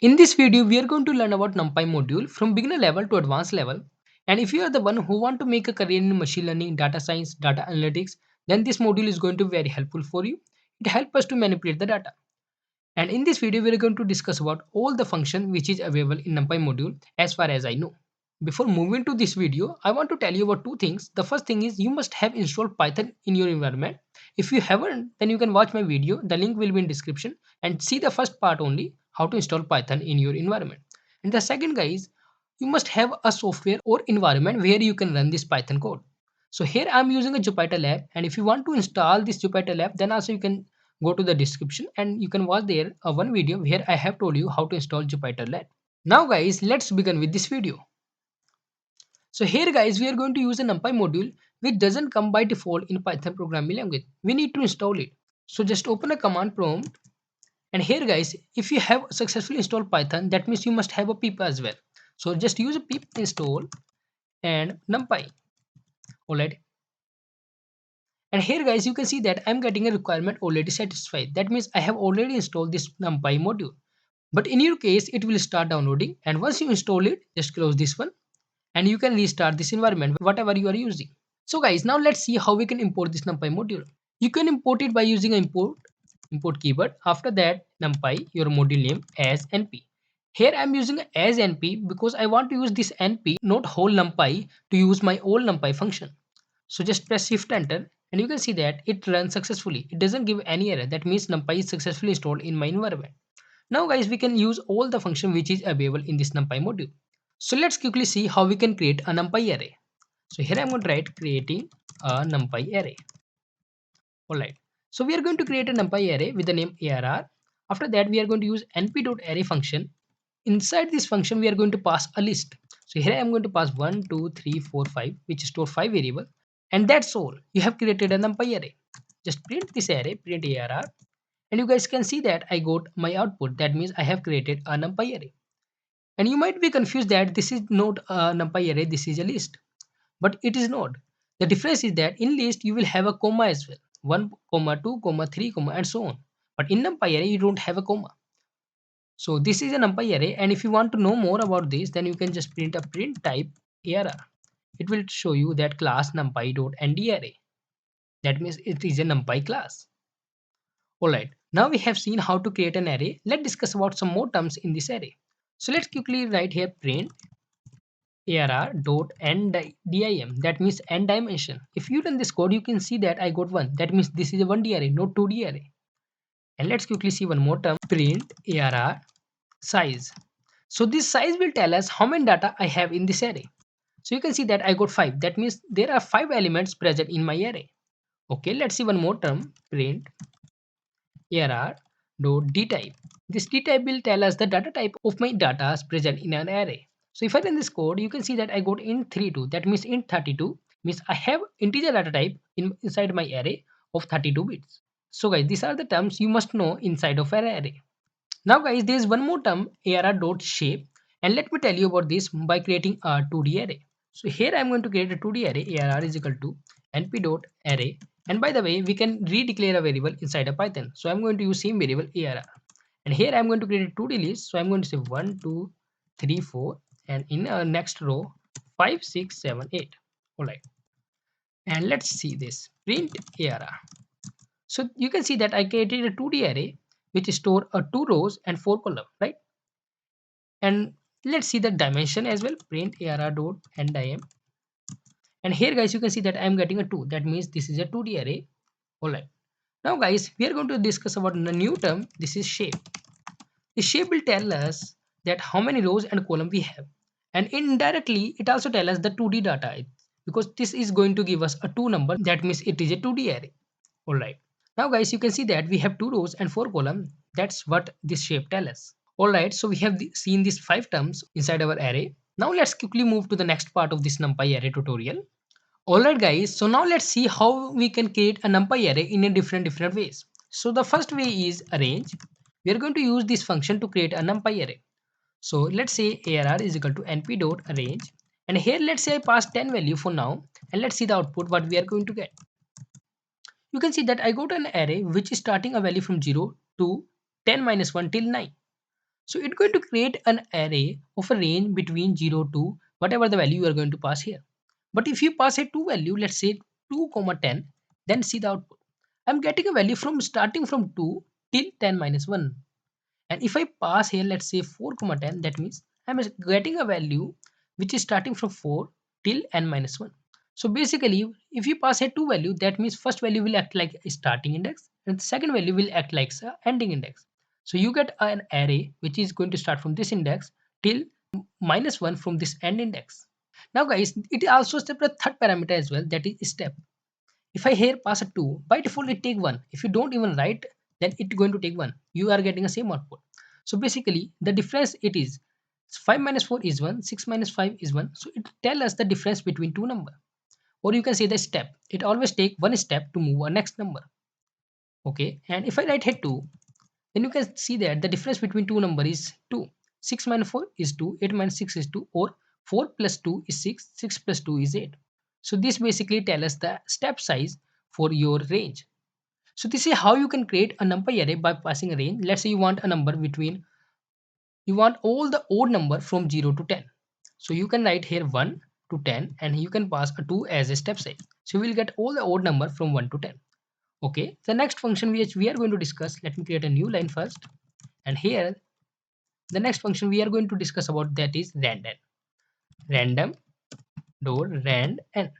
In this video, we are going to learn about Numpy module from beginner level to advanced level. And if you are the one who want to make a career in machine learning, data science, data analytics, then this module is going to be very helpful for you. It helps us to manipulate the data. And in this video, we are going to discuss about all the function which is available in Numpy module as far as I know. Before moving to this video, I want to tell you about two things. The first thing is you must have installed Python in your environment. If you haven't, then you can watch my video. The link will be in description and see the first part only, how to install Python in your environment. And the second guys, you must have a software or environment where you can run this Python code. So here I'm using a Jupyter Lab, and if you want to install this Jupyter Lab, then also you can go to the description and you can watch there one video where I have told you how to install Jupyter Lab. Now guys, let's begin with this video. So here guys, we are going to use a Numpy module which doesn't come by default in Python programming language. We need to install it. So just open a command prompt, and here guys, if you have successfully installed Python, that means you must have a pip as well. So just use a pip install and Numpy. Alright. And here guys, you can see that I'm getting a requirement already satisfied. That means I have already installed this Numpy module. But in your case, it will start downloading, and once you install it, just close this one and you can restart this environment, whatever you are using. So guys, now let's see how we can import this NumPy module. You can import it by using import keyword. After that, NumPy, your module name as NP. Here I am using as NP because I want to use this NP, not whole NumPy, to use my old NumPy function. So just press shift enter and you can see that it runs successfully. It doesn't give any error. That means NumPy is successfully installed in my environment. Now guys, we can use all the function which is available in this NumPy module. So let's quickly see how we can create a NumPy array. So here I'm going to write creating a NumPy array. Alright. So we are going to create a NumPy array with the name ARR. After that, we are going to use np.array function. Inside this function, we are going to pass a list. So here I am going to pass 1, 2, 3, 4, 5, which store 5 variable. And that's all. You have created a NumPy array. Just print this array, print ARR. And you guys can see that I got my output. That means I have created a NumPy array. And you might be confused that this is not a NumPy array, this is a list. But it is not. The difference is that in list you will have a comma as well. 1, comma 2, comma 3, comma and so on. But in NumPy array you don't have a comma. So this is a NumPy array, and if you want to know more about this, then you can just print a print type ARR. It will show you that class numpy.ndArray. That means it is a NumPy class. Alright, now we have seen how to create an array. Let's discuss about some more terms in this array. So let's quickly write here print ARR dot ndim. That means n dimension. If you run this code, you can see that I got 1. That means this is a 1D array, not 2D array. And let's quickly see one more term, print ARR size. So this size will tell us how many data I have in this array. So you can see that I got 5. That means there are 5 elements present in my array. Okay, let's see one more term, print ARR dot dtype. This dtype will tell us the data type of my data is present in an array. So if I run this code, you can see that I got int 32. That means int 32 means I have integer data type inside my array of 32 bits. So guys, these are the terms you must know inside of an array. Now guys, there is one more term ARR.shape, and let me tell you about this by creating a 2D array. So here I am going to create a 2D array. ARR is equal to np.array, and by the way, we can redeclare a variable inside a Python. So I'm going to use same variable ARR, and here I'm going to create a 2D list. So I'm going to say 1, 2, 3, 4, and in our next row 5, 6, 7, 8. Alright, and let's see this print ARR. So you can see that I created a 2D array which store 2 rows and 4 columns, right? And let's see the dimension as well, print ARR dot ndim. And here guys, you can see that I'm getting a 2. That means this is a 2D array. Alright. Now guys, we are going to discuss about the new term. This is shape. The shape will tell us that how many rows and columns we have. And indirectly, it also tells us the 2D data, because this is going to give us a 2 number. That means it is a 2D array. Alright. Now guys, you can see that we have 2 rows and 4 columns. That's what this shape tells us. Alright, so we have seen these 5 terms inside our array. Now let's quickly move to the next part of this NumPy array tutorial. Alright guys, so now let's see how we can create a NumPy array in a different ways. So the first way is arrange. We are going to use this function to create a NumPy array. So let's say ARR is equal to np.arrange, and here let's say I pass 10 value for now, and let's see the output what we are going to get. You can see that I got an array which is starting a value from 0 to 10 minus 1 till 9. So it's going to create an array of a range between 0 to whatever the value you are going to pass here. But if you pass a 2 value, let's say 2 comma 10, then see the output. I'm getting a value from starting from 2 till 10 minus 1. And if I pass here, let's say 4 comma 10, that means I'm getting a value which is starting from 4 till n minus 1. So basically, if you pass a 2 value, that means first value will act like a starting index and the second value will act like a ending index. So you get an array which is going to start from this index till minus 1 from this end index. Now guys, it also steps the third parameter as well, that is step. If I here pass a 2, by default it take 1. If you don't even write, then it's going to take 1. You are getting the same output. So basically, the difference it is 5 minus 4 is 1, 6 minus 5 is 1. So it tells us the difference between two numbers. Or you can say the step. It always take one step to move a next number. Okay, and if I write here 2, then you can see that the difference between two numbers is 2. 6 minus 4 is 2, 8 minus 6 is 2, or 4 plus 2 is 6, 6 plus 2 is 8. So this basically tells us the step size for your range. So this is how you can create a numpy array by passing a range. Let's say you want a number between, you want all the odd number from 0 to 10. So you can write here 1 to 10 and you can pass a 2 as a step size. So we will get all the odd number from 1 to 10. Okay, the next function which we are going to discuss, let me create a new line first. And here, the next function we are going to discuss about, that is random. Random dot rand n.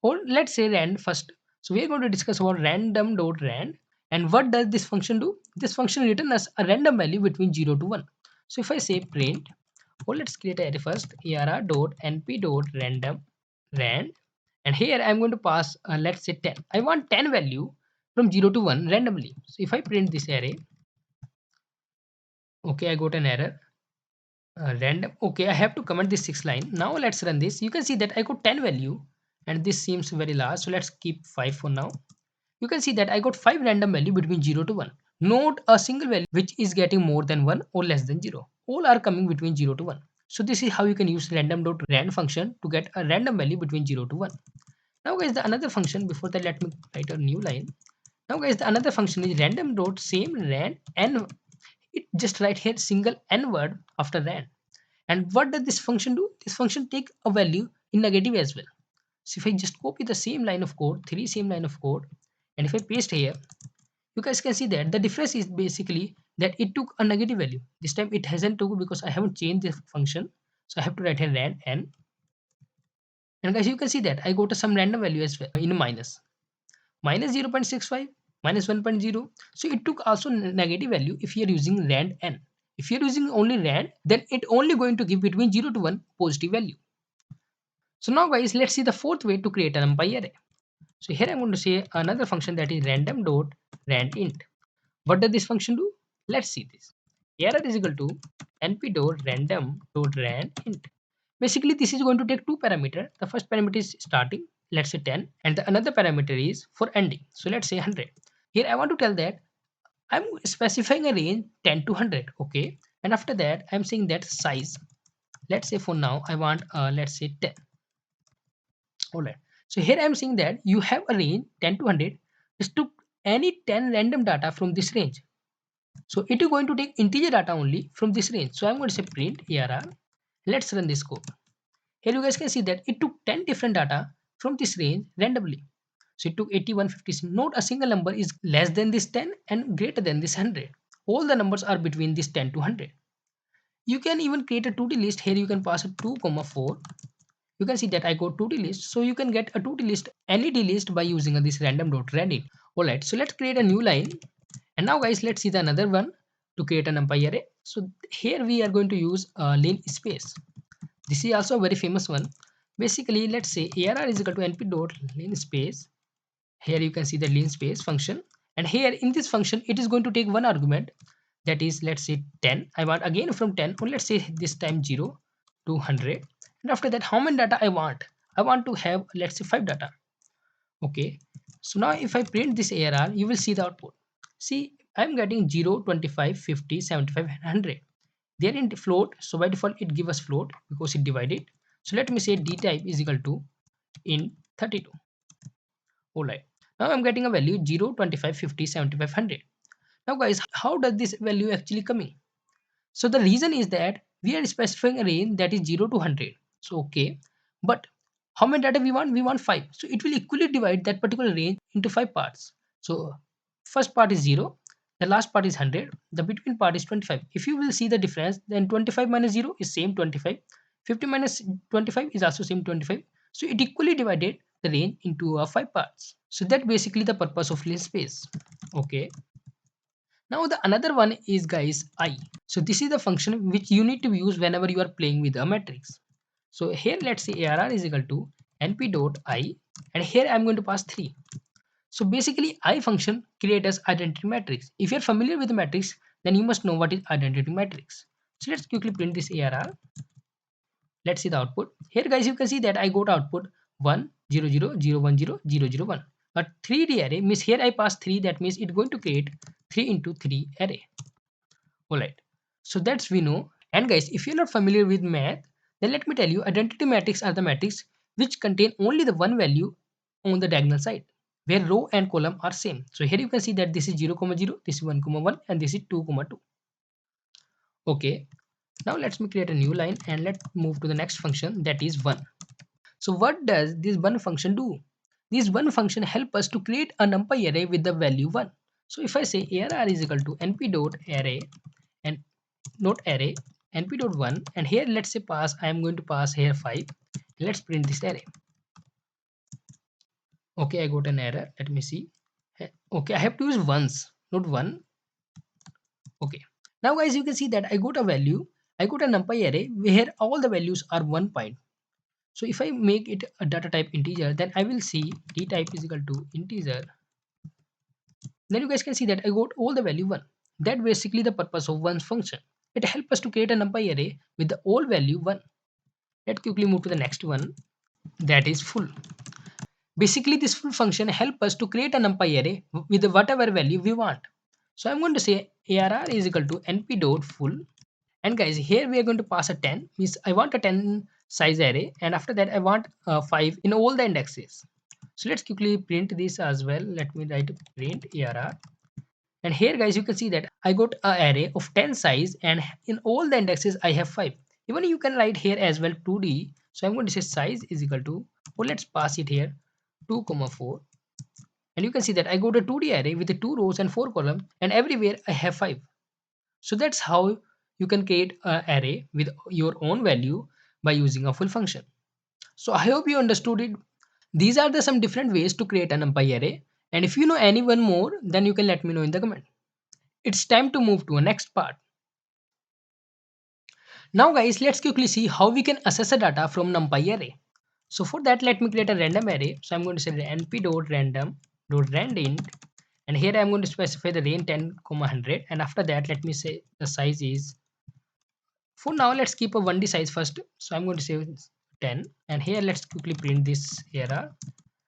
Or let's say rand first. So we are going to discuss about random dot rand. And what does this function do? This function returns us a random value between 0 to 1. So if I say print, or let's create a array first, arr dot np dot random rand. And here I'm going to pass, let's say 10. I want 10 value from 0 to 1 randomly. So if I print this array, okay, I got an error. Random. Okay, I have to comment this 6 line. Now let's run this. You can see that I got 10 value and this seems very large. So let's keep 5 for now. You can see that I got 5 random value between 0 to 1. Not a single value which is getting more than 1 or less than 0. All are coming between 0 to 1. So this is how you can use random.rand function to get a random value between 0 to 1. Now guys, the another function, before that let me write a new line. Now guys, the another function is random.same rand n. It just write here single n word after rand. And what does this function do? This function take a value in negative as well. So if I just copy the same line of code, three same line of code, and if I paste here, you guys can see that the difference is basically that it took a negative value. This time it hasn't took because I haven't changed the function. So I have to write here rand n. And guys, you can see that I got some random value as well in minus. Minus 0.65, minus 1.0. So it took also negative value if you're using rand n. If you're using only rand, then it only going to give between 0 to 1 positive value. So now guys, let's see the fourth way to create an numpy array. So here I'm going to say another function, that is random dot rand int. What does this function do? Let's see this. Array is equal to np dot random dot rand int. Basically, this is going to take two parameters. The first parameter is starting, let's say 10, and the another parameter is for ending. So let's say 100. Here I want to tell that I'm specifying a range 10 to 100. Okay, and after that I'm saying that size. Let's say for now I want let's say 10. Alright. So here I am saying that you have a range 10 to 100. Just took any 10 random data from this range. So it is going to take integer data only from this range. So I'm going to say print arr. Let's run this code. Here you guys can see that it took 10 different data from this range randomly. So it took 81, 56. Not a single number is less than this 10 and greater than this 100. All the numbers are between this 10 to 100. You can even create a 2D list. Here you can pass a 2, 4. You can see that I got 2D list. So you can get a 2D list, any D list by using this random.random. Alright, so let's create a new line. And now guys, let's see the another one to create a numpy array. So here we are going to use a lin space. This is also a very famous one. Basically, let's say arr is equal to np dot lin space. Here you can see the lin space function. And here in this function, it is going to take one argument, that is, let's say 10. I want again from 10, or let's say this time 0 to 100. And after that, how many data I want? I want to have, let's say 5 data. Okay. So now if I print this arr, you will see the output. See, I'm getting 0, 25, 50, 75, and 100. They are in float. So by default, it gives us float because it divided. So let me say d type is equal to int 32. Alright. Now I'm getting a value 0, 25, 50, 75, 100. Now guys, how does this value actually coming? So the reason is that we are specifying a range that is 0 to 100. So okay, but how many data we want? We want 5. So it will equally divide that particular range into 5 parts. So first part is 0, the last part is 100, the between part is 25. If you will see the difference, then 25 minus 0 is same 25. 50 minus 25 is also same 25. So it equally divided the range into 5 parts. So that basically the purpose of list space. Okay. Now the another one is guys I. So this is the function which you need to use whenever you are playing with a matrix. So here let's say arr is equal to np dot I, and here I'm going to pass 3. So basically I function create as identity matrix. If you're familiar with the matrix, then you must know what is identity matrix. So let's quickly print this arr. Let's see the output. Here guys you can see that I got output 1 0 0 0 1 0 0 0 1. But 3D array means here I pass 3, that means it's going to create 3 into 3 array. Alright, so that's we know. And guys, if you're not familiar with math, then let me tell you, identity matrix are the matrix which contain only the one value on the diagonal side, where row and column are same. So here you can see that this is 0 comma 0, this is 1 comma 1, and this is 2 comma 2. Okay, now let's me create a new line and let's move to the next function, that is 1. So what does this one function do? This one function help us to create a numpy array with the value 1. So if I say arr is equal to np dot array and not array np dot 1, and here let's say pass, I am going to pass here 5. Let's print this array. Okay, I got an error, let me see. Okay, I have to use ones, not 1. Okay, now guys you can see that I got a value, I got a numpy array where all the values are 1 point. So if I make it a data type integer, then I will see d type is equal to integer. Then you guys can see that I got all the value 1. That basically the purpose of one's function. It helps us to create a numpy array with the all value 1. Let's quickly move to the next one, that is full. Basically this full function help us to create a numpy array with whatever value we want. So I'm going to say arr is equal to np dot full, and guys here we are going to pass a 10, means I want a 10 size array, and after that I want 5 in all the indexes. So let's quickly print this as well. Let me write print arr, and here guys you can see that I got a array of 10 size, and in all the indexes I have 5. Even you can write here as well 2d. So I'm going to say size is equal to, or let's pass it here 2 comma 4, and you can see that I got a 2d array with the 2 rows and 4 columns, and everywhere I have 5. So that's how you can create an array with your own value by using a full function. So I hope you understood it. These are the some different ways to create an numpy array, and if you know any one more, then you can let me know in the comment. It's time to move to a next part. Now guys, let's quickly see how we can access the data from numpy array. So for that, let me create a random array. So I'm going to say np.random.randint, and here I'm going to specify the range 10, 100, and after that let me say the size is, for now let's keep a 1d size first. So I'm going to say 10, and here let's quickly print this error.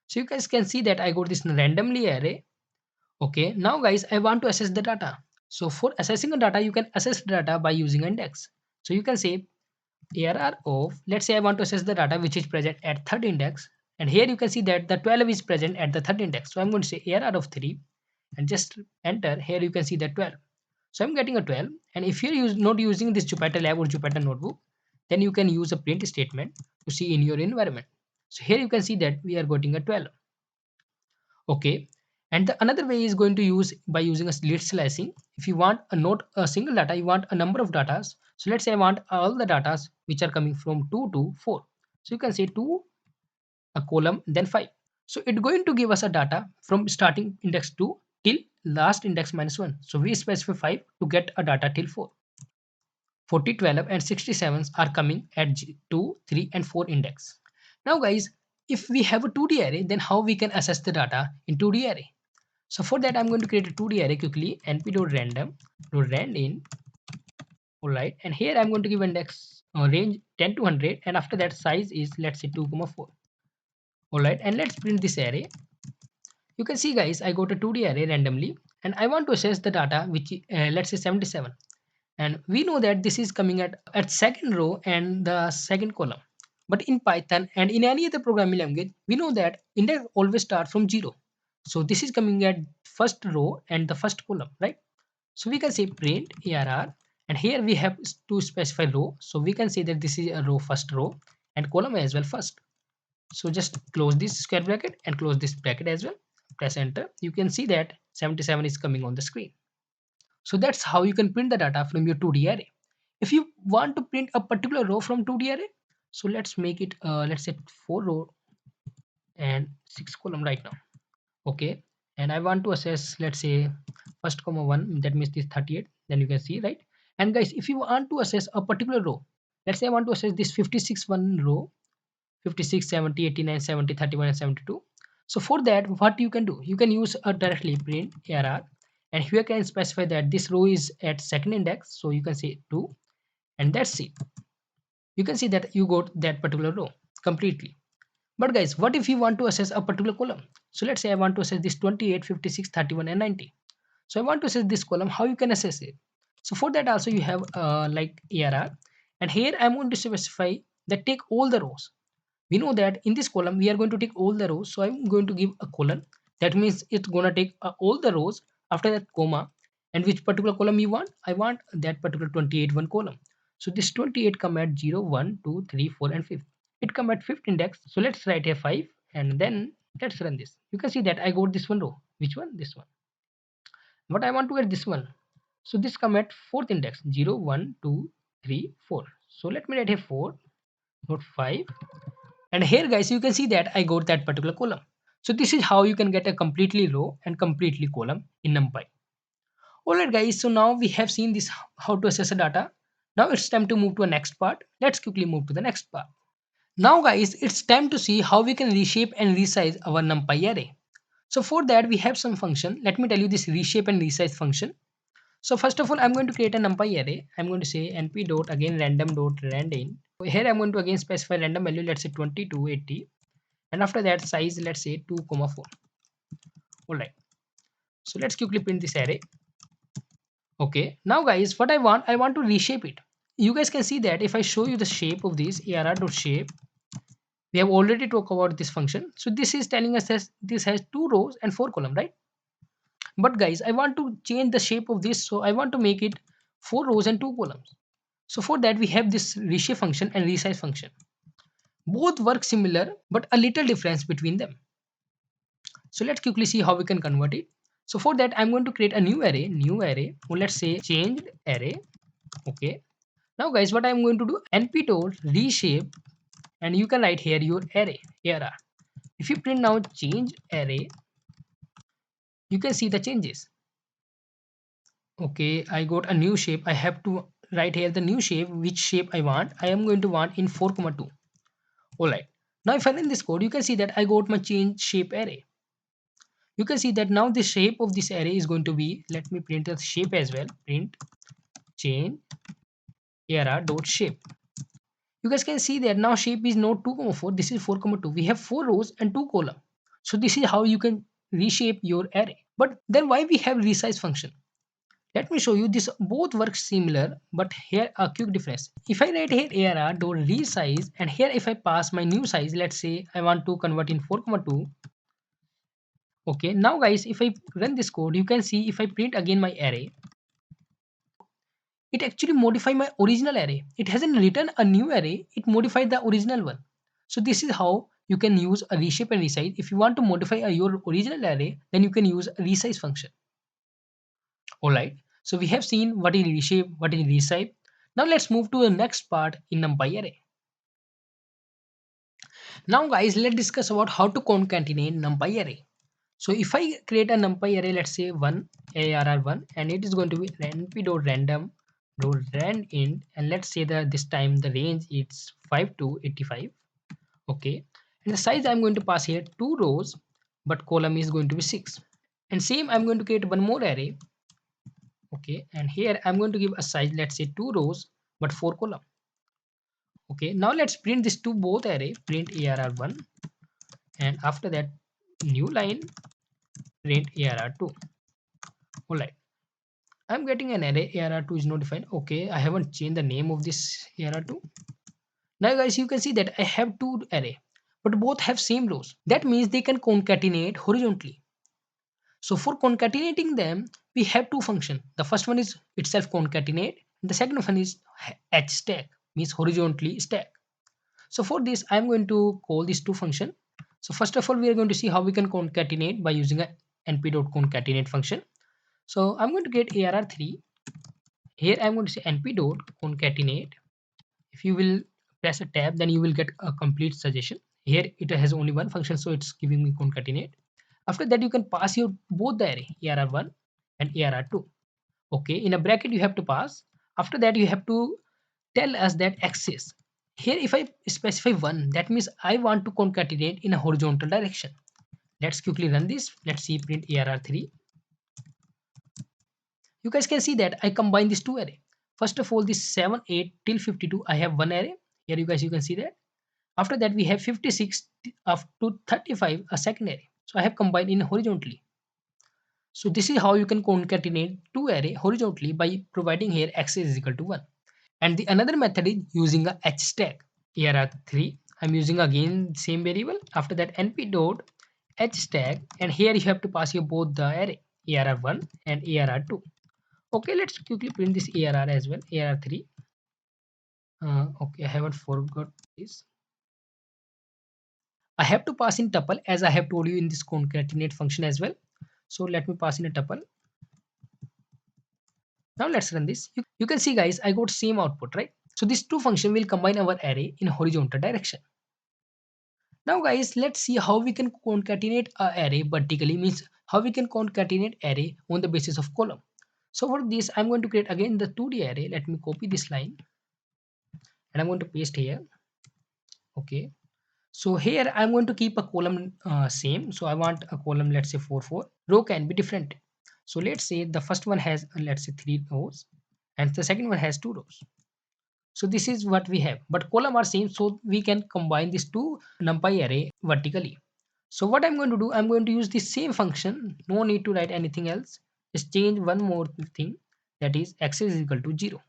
So you guys can see that I got this randomly array. Okay, now guys I want to access the data. So for accessing the data, you can access the data by using index. So you can say arr of, let's say I want to access the data which is present at third index, and here you can see that the 12 is present at the third index. So I'm going to say arr of 3 and just enter. Here you can see that 12. So I'm getting a 12, and if you're not using this Jupyter Lab or Jupyter Notebook, then you can use a print statement to see in your environment. So here you can see that we are getting a 12. Okay, and the another way is going to use by using a list slicing. If you want a not a single data, you want a number of datas. So let's say I want all the datas which are coming from 2 to 4. So you can say 2 a column then 5. So it's going to give us a data from starting index 2 till last index minus 1. So we specify 5 to get a data till 4. 40, 12 and 67s are coming at 2, 3 and 4 index. Now guys, if we have a 2D array, then how we can access the data in 2D array? So for that I'm going to create a 2D array quickly, np.random.randint. Alright, and here I'm going to give index range 10 to 100, and after that size is, let's say, 2 comma 4. Alright, and let's print this array. You can see guys, I got a 2D array randomly, and I want to access the data which let's say 77, and we know that this is coming at second row and the second column. But in Python and in any other programming language, we know that index always starts from 0. So this is coming at first row and the first column, right? So we can say print arr, And here we have to specify row. So we can say that this is a row, first row, and column as well first. So just close this square bracket and close this bracket as well. Press enter. You can see that 77 is coming on the screen. So that's how you can print the data from your 2D array. If you want to print a particular row from 2D array, so let's make it, let's say 4 row and 6 column right now. Okay. And I want to access, let's say first comma 1, that means this 38. Then you can see, right? And guys, if you want to access a particular row, let's say I want to access this 56 one row, 56, 70, 89, 70, 31, and 72. So for that, what you can do, you can use a directly print arr, and here can specify that this row is at second index. So you can say 2, and that's it. You can see that you got that particular row completely. But guys, what if you want to access a particular column? So let's say I want to access this 28, 56, 31, and 90. So I want to access this column. How you can access it? So for that also you have like arr, and here I'm going to specify that take all the rows. We know that in this column we are going to take all the rows, so I'm going to give a colon. That means it's gonna take all the rows. After that comma, and which particular column you want? I want that particular 28 one column. So this 28 come at 0, 1, 2, 3, 4, and 5. It come at 5th index. So let's write here 5, and then let's run this. You can see that I got this one row. Which one? This one. But I want to get this one. So this come at 4th index, 0, 1, 2, 3, 4. So let me write here 4, not 5. And here guys, you can see that I got that particular column. So this is how you can get a completely row and completely column in Numpy. Alright guys, so now we have seen this how to access the data. Now it's time to move to the next part. Let's quickly move to the next part. Now guys, it's time to see how we can reshape and resize our Numpy array. So for that we have some function. Let me tell you this reshape and resize function. So first of all, I'm going to create a Numpy array. I'm going to say np dot again random dot randin. Here I'm going to again specify random value. Let's say 2280. And after that size, let's say 2 comma 4. All right, so let's quickly print this array. Okay, now guys, what I want to reshape it. You guys can see that if I show you the shape of this arr.shape, we have already talked about this function. So this is telling us that this has 2 rows and 4 columns, right? But guys, I want to change the shape of this, so I want to make it 4 rows and 2 columns. So for that we have this reshape function and resize function. Both work similar, but a little difference between them. So let's quickly see how we can convert it. So for that, I'm going to create a new array, or let's say changed array. Okay. Now guys, what I'm going to do, np dot reshape, and you can write here your array, arr. If you print now change array, you can see the changes. Okay, I got a new shape. I have to write here the new shape, which shape I want. I am going to want in 4,2. All right. Now if I run this code, you can see that I got my change shape array. You can see that now the shape of this array is going to be, let me print the shape as well, print change arr dot shape. You guys can see that now shape is not 2,4, this is 4,2. We have 4 rows and 2 columns. So this is how you can reshape your array. But then why we have resize function? Let me show you this. Both work similar, but here a quick difference. If I write here arr dot resize, and here if I pass my new size, let's say I want to convert in 4,2. Okay, now guys, if I run this code, you can see if I print again my array, it actually modify my original array. It hasn't written a new array, it modified the original one. So this is how you can use a reshape and resize. If you want to modify your original array, then you can use a resize function. Alright, so we have seen what is reshape, what is resize. Now let's move to the next part in Numpy array. Now guys, let's discuss about how to concatenate Numpy array. So if I create a Numpy array, let's say 1 arr1, and it is going to be np.random randint, and let's say that this time the range is 5 to 85. Okay, and the size I'm going to pass here 2 rows, but column is going to be 6. And same I'm going to create one more array. Okay, and here I'm going to give a size, let's say 2 rows but 4 column. Okay, now let's print this to both array, print arr1, and after that new line print arr2. All right, I'm getting an array arr2 is not defined. Okay, I haven't changed the name of this arr2. Now guys, you can see that I have 2 array, but both have same rows. That means they can concatenate horizontally. So for concatenating them, we have 2 functions. The first one is itself concatenate, The second one is h stack, means horizontally stack. So for this, I'm going to call these two function. So first of all, we are going to see how we can concatenate by using a np.concatenate function. So I'm going to get arr3. Here I'm going to say np.concatenate. If you will press a tab, then you will get a complete suggestion. Here it has only one function, so it's giving me concatenate. After that, you can pass your both the array arr1 and arr2. Okay, in a bracket you have to pass. After that, you have to tell us that axis. Here if I specify 1, that means I want to concatenate in a horizontal direction. Let's quickly run this. Let's see print arr3. You guys can see that I combine these two array. First of all, this 7 8 till 52, I have one array. Here you can see that. After that, we have 56 up to 35, a second array. So I have combined in horizontally. So this is how you can concatenate two array horizontally by providing here x is equal to 1. And the another method is using a h stack. Here are 3. I'm using again same variable. After that, np dot h stack, and here you have to pass your both the array arr1 and arr2. Okay, let's quickly print this arr as well, arr3. Okay, I haven't forgot this. I have to pass in tuple as I have told you in this concatenate function as well. So let me pass in a tuple. Now let's run this. You can see guys, I got same output, right? So these two function will combine our array in horizontal direction. Now guys, let's see how we can concatenate a array vertically, means how we can concatenate array on the basis of column. So for this, I'm going to create again the 2D array. Let me copy this line and I'm going to paste here. Okay. So here I'm going to keep a column same. So I want a column, let's say 4 4. Row can be different. So let's say the first one has let's say 3 rows and the second one has 2 rows. So this is what we have, but column are same, so we can combine these two numpy array vertically. So what I'm going to do, I'm going to use the same function. No need to write anything else. Just change one more thing, that is x is equal to 0.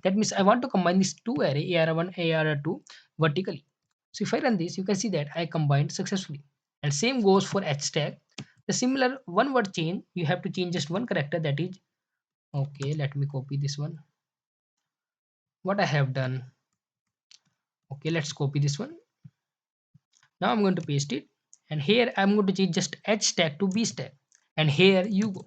That means I want to combine these two array AR1 AR2 vertically. So if I run this, you can see that I combined successfully. And same goes for h stack. The similar one word change, you have to change just one character, that is okay. Let me copy this one. What I have done. Okay, let's copy this one. Now I'm going to paste it, and here I'm going to change just h stack to b stack, and here you go.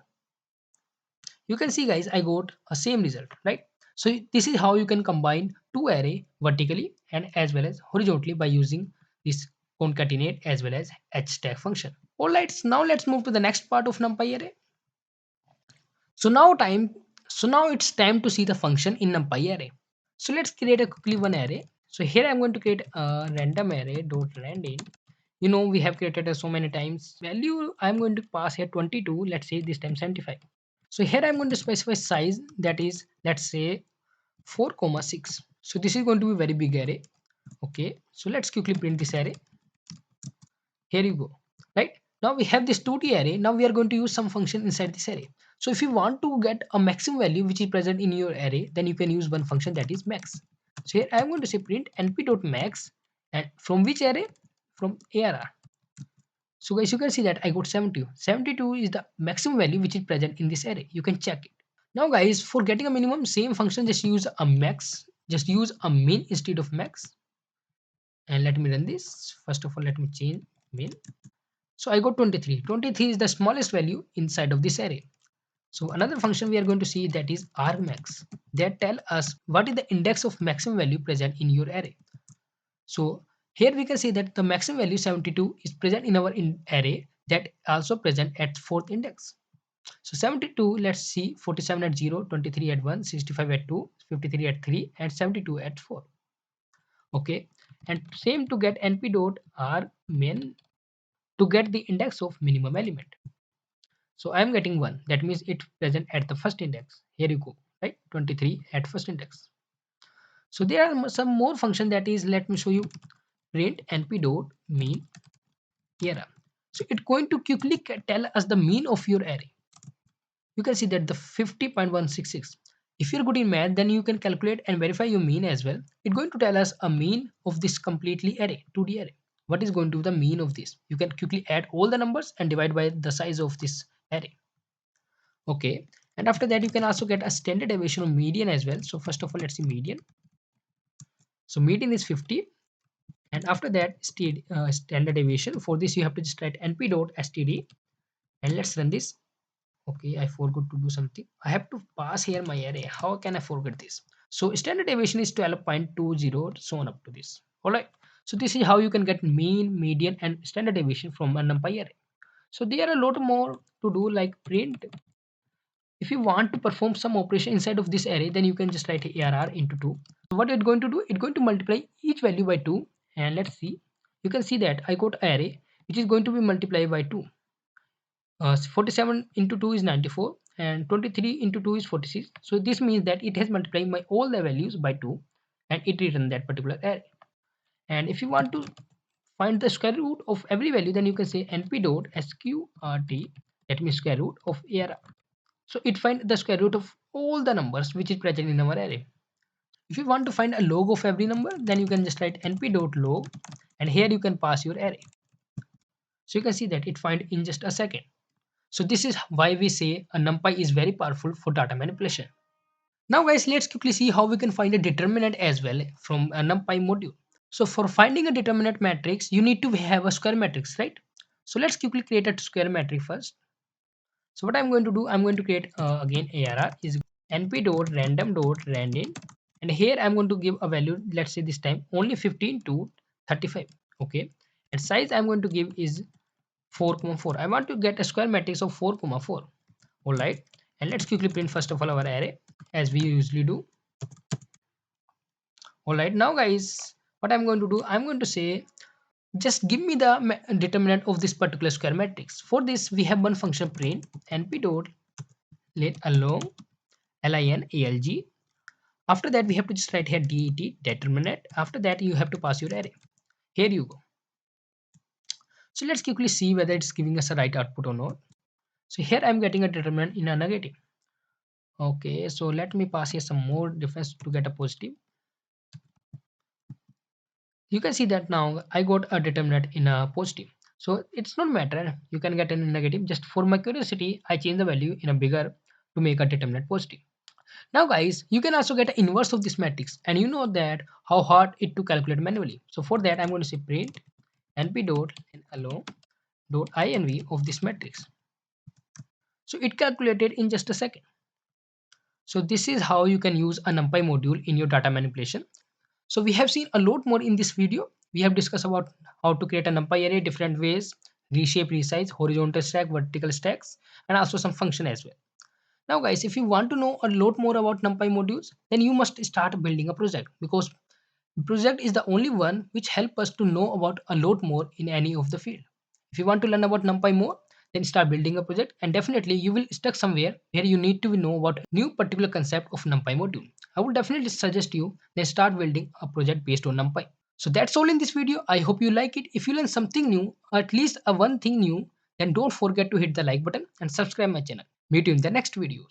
You can see guys, I got a same result, right? So this is how you can combine two array vertically and as well as horizontally by using this concatenate as well as h stack function. All right, so now let's move to the next part of numpy array. So now time, so now it's time to see the function in numpy array. So let's create a quickly one array. So here I'm going to create a random array dot randin. You know, we have created so many times. Value I'm going to pass here 22. Let's say this time 75. So here I'm going to specify size, that is, let's say 4,6. So this is going to be very big array. Okay, so let's quickly print this array. Here you go. Right now we have this 2D array. Now we are going to use some function inside this array. So if you want to get a maximum value which is present in your array, then you can use one function, that is max. So here I'm going to say print np.max, and from which array? From arr. So guys, you can see that I got 72. 72 is the maximum value which is present in this array. You can check it. Now guys, for getting a minimum, same function, just use a max. Just use a min instead of max. And let me run this. First of all, let me change min. So I got 23. 23 is the smallest value inside of this array. So another function we are going to see, that is argmax. That tell us what is the index of maximum value present in your array. So here we can see that the maximum value 72 is present in our array, that also present at fourth index. So 72, let's see, 47 at 0, 23 at 1, 65 at 2, 53 at 3, and 72 at 4. Okay, and same to get np dot r min to get the index of minimum element. So I am getting 1, that means it present at the first index. Here you go, right? 23 at first index. So there are some more function, that is, let me show you. Print np dot mean error. So it's going to quickly tell us the mean of your array. You can see that the 50.166. If you're good in math, then you can calculate and verify your mean as well. It's going to tell us a mean of this completely array, 2D array. What is going to be the mean of this? You can quickly add all the numbers and divide by the size of this array. Okay, And after that, you can also get a standard deviation of median as well. So first of all, let's see median. So median is 50. And after that, standard deviation. For this, you have to just write np.std. And let's run this. Okay, I forgot to do something. I have to pass here my array. How can I forget this? So standard deviation is 12.20, so on up to this. All right. So this is how you can get mean, median, and standard deviation from a NumPy array. So there are a lot more to do, like print. If you want to perform some operation inside of this array, then you can just write ARR into 2. So what it's going to do, it's going to multiply each value by 2. And let's see. You can see that I got array which is going to be multiplied by 2. 47 into 2 is 94 and 23 into 2 is 46. So this means that it has multiplied by all the values by 2 and it returned that particular array. And if you want to find the square root of every value, then you can say np.sqrt, that means square root of ARR. So it finds the square root of all the numbers which is present in our array. If you want to find a log of every number, then you can just write np.log and here you can pass your array. So you can see that it finds in just a second. So this is why we say a NumPy is very powerful for data manipulation. Now guys, let's quickly see how we can find a determinant as well from a NumPy module. So for finding a determinant matrix, you need to have a square matrix, right? So let's quickly create a square matrix first. So what I'm going to do, I'm going to create again ARR is np.random.randin, and here I'm going to give a value, let's say this time only 15 to 35. Okay, and size I'm going to give is 4,4. I want to get a square matrix of 4,4. All right, and let's quickly print first of all our array as we usually do. All right, now guys, what I'm going to do, I'm going to say just give me the determinant of this particular square matrix. For this, we have one function print np dot let along linalg. After that, we have to just write here det determinant. After that, you have to pass your array. Here you go. So let's quickly see whether it's giving us a right output or not. So here I'm getting a determinant in a negative. Okay, so let me pass here some more difference to get a positive. You can see that now I got a determinant in a positive. So it's not matter, you can get a negative. Just for my curiosity, I change the value in a bigger to make a determinant positive. Now guys, you can also get an inverse of this matrix, and you know that how hard it to calculate manually. So for that, I'm going to say print np dot and along dot inv of this matrix. So it calculated in just a second. So this is how you can use a NumPy module in your data manipulation. So we have seen a lot more in this video. We have discussed about how to create a NumPy array different ways, reshape, resize, horizontal stack, vertical stacks, and also some function as well. Now guys, if you want to know a lot more about NumPy modules, then you must start building a project, because project is the only one which help us to know about a lot more in any of the field. If you want to learn about NumPy more, then start building a project, and definitely you will stuck somewhere where you need to know about new particular concept of NumPy module. I would definitely suggest you then start building a project based on NumPy. So that's all in this video. I hope you like it. If you learn something new, or at least a one thing new, then don't forget to hit the like button and subscribe my channel. Meet you in the next videos.